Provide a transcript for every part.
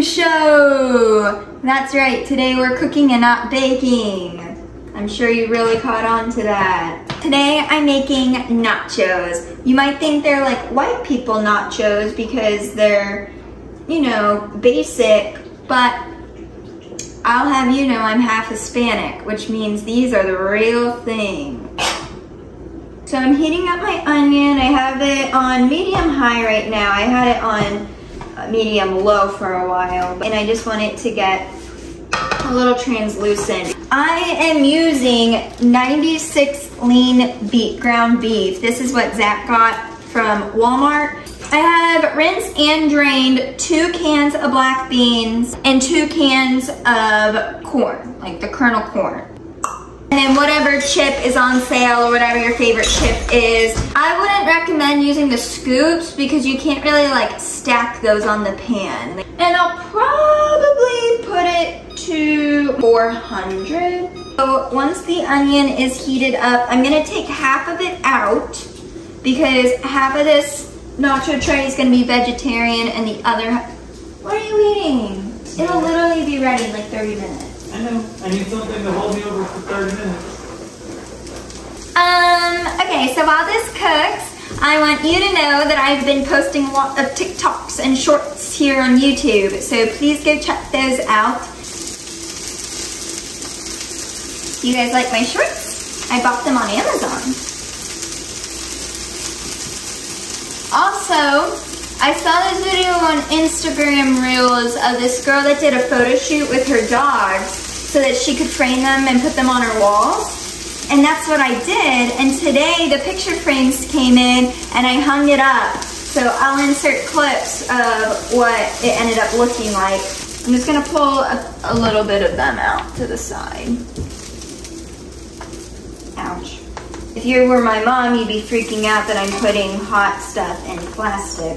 show. That's right, today we're cooking and not baking. I'm sure you really caught on to that. Today I'm making nachos. You might think they're like white people nachos because they're, you know, basic, but I'll have you know I'm half Hispanic, which means these are the real thing. So I'm heating up my onion. I have it on medium high right now. I had it on medium low for a while, and I just want it to get a little translucent. I am using 96 lean ground beef. This is what Zach got from Walmart. I have rinsed and drained 2 cans of black beans and 2 cans of corn, like the kernel corn. And then whatever chip is on sale or whatever your favorite chip is. I wouldn't recommend using the scoops because you can't really like stack those on the pan. And I'll probably put it to 400. So once the onion is heated up, I'm gonna take half of it out because half of this nacho tray is gonna be vegetarian and the other half, what are you eating? It'll literally be ready in like 30 minutes. I know. I need something to hold me over for 30 minutes. Okay, so while this cooks, I want you to know that I've been posting a lot of TikToks and shorts here on YouTube, so please go check those out. Do you guys like my shorts? I bought them on Amazon. Also, I saw this video on Instagram Reels of this girl that did a photo shoot with her dogs so that she could frame them and put them on her walls. And that's what I did. And today the picture frames came in and I hung it up. So I'll insert clips of what it ended up looking like. I'm just gonna pull a little bit of them out to the side. Ouch. If you were my mom, you'd be freaking out that I'm putting hot stuff in plastic.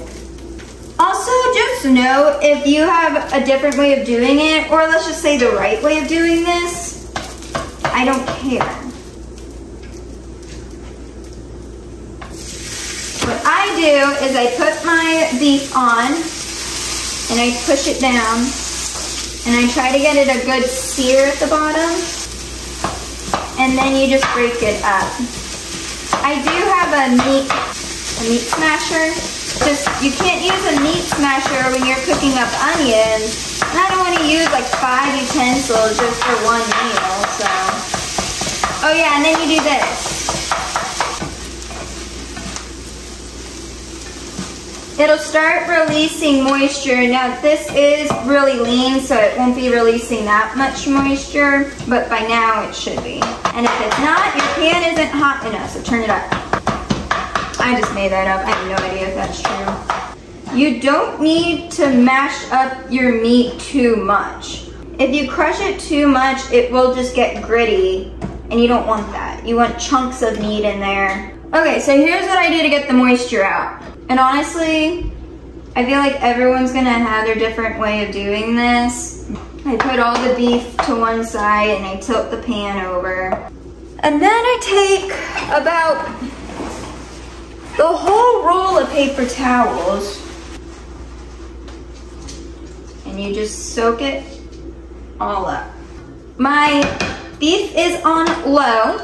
Also, just know, if you have a different way of doing it, or let's just say the right way of doing this, I don't care. What I do is I put my beef on, and I push it down, and I try to get it a good sear at the bottom, and then you just break it up. I do have a meat smasher. Just, you can't use a meat smasher when you're cooking up onions. And I don't want to use like 5 utensils just for one meal, so. Oh yeah, and then you do this. It'll start releasing moisture. Now this is really lean, so it won't be releasing that much moisture, but by now it should be. And if it's not, your pan isn't hot enough, so turn it up. I just made that up. I have no idea if that's true. You don't need to mash up your meat too much. If you crush it too much, it will just get gritty, and you don't want that. You want chunks of meat in there. Okay, so here's what I do to get the moisture out. And honestly, I feel like everyone's gonna have their different way of doing this. I put all the beef to one side and I tilt the pan over. And then I take about the whole roll of paper towels and you just soak it all up. My beef is on low.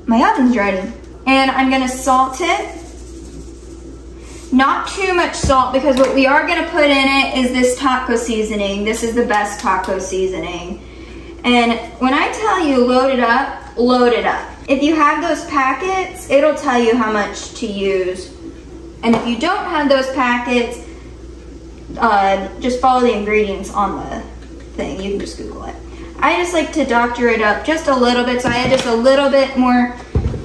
My oven's ready. And I'm gonna salt it. Not too much salt because what we are gonna put in it is this taco seasoning. This is the best taco seasoning. And when I tell you load it up, load it up. If you have those packets, it'll tell you how much to use. And if you don't have those packets, just follow the ingredients on the thing. You can just Google it. I just like to doctor it up just a little bit. So I add just a little bit more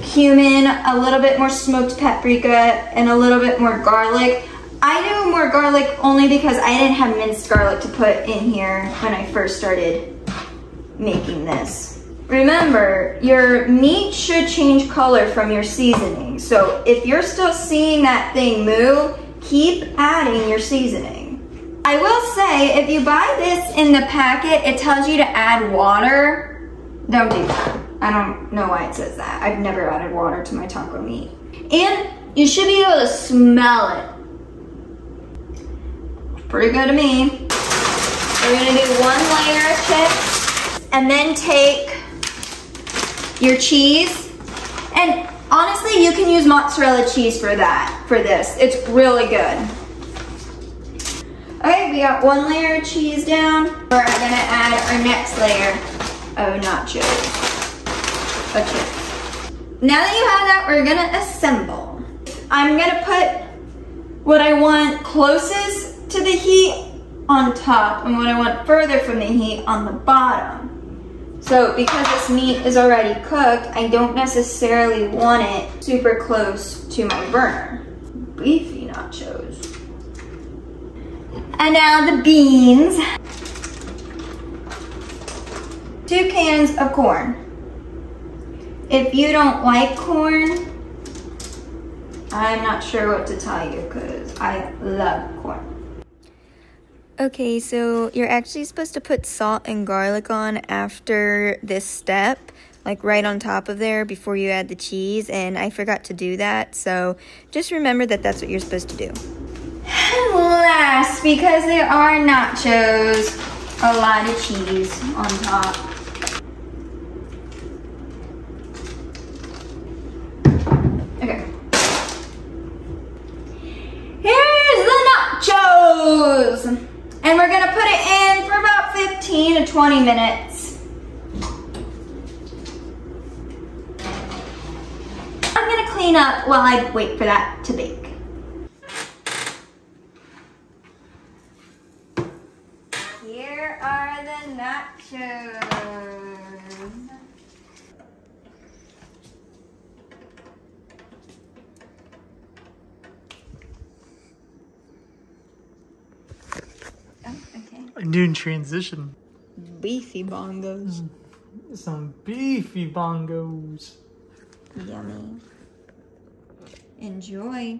cumin, a little bit more smoked paprika, and a little bit more garlic. I do more garlic only because I didn't have minced garlic to put in here when I first started making this. Remember, your meat should change color from your seasoning. So if you're still seeing that thing move, keep adding your seasoning. I will say, if you buy this in the packet, it tells you to add water. Don't do that. I don't know why it says that. I've never added water to my taco meat. And you should be able to smell it. Pretty good to me. We're gonna do 1 layer of chips and then take your cheese. And honestly, you can use mozzarella cheese for this. It's really good. Okay, we got 1 layer of cheese down. We're gonna add our next layer of nachos, of chips. Now that you have that, we're gonna assemble. I'm gonna put what I want closest to the heat on top and what I want further from the heat on the bottom. So because this meat is already cooked, I don't necessarily want it super close to my burner. Beefy nachos. And now the beans. 2 cans of corn. If you don't like corn, I'm not sure what to tell you because I love corn. Okay, so you're actually supposed to put salt and garlic on after this step, like right on top of there before you add the cheese, and I forgot to do that, so just remember that that's what you're supposed to do. And last, because there are nachos, a lot of cheese on top. Okay. Here's the nachos! And we're gonna put it in for about 15 to 20 minutes. I'm gonna clean up while I wait for that to bake. Here are the nachos. A new transition. Beefy bongos. Some beefy bongos. Yummy. Enjoy.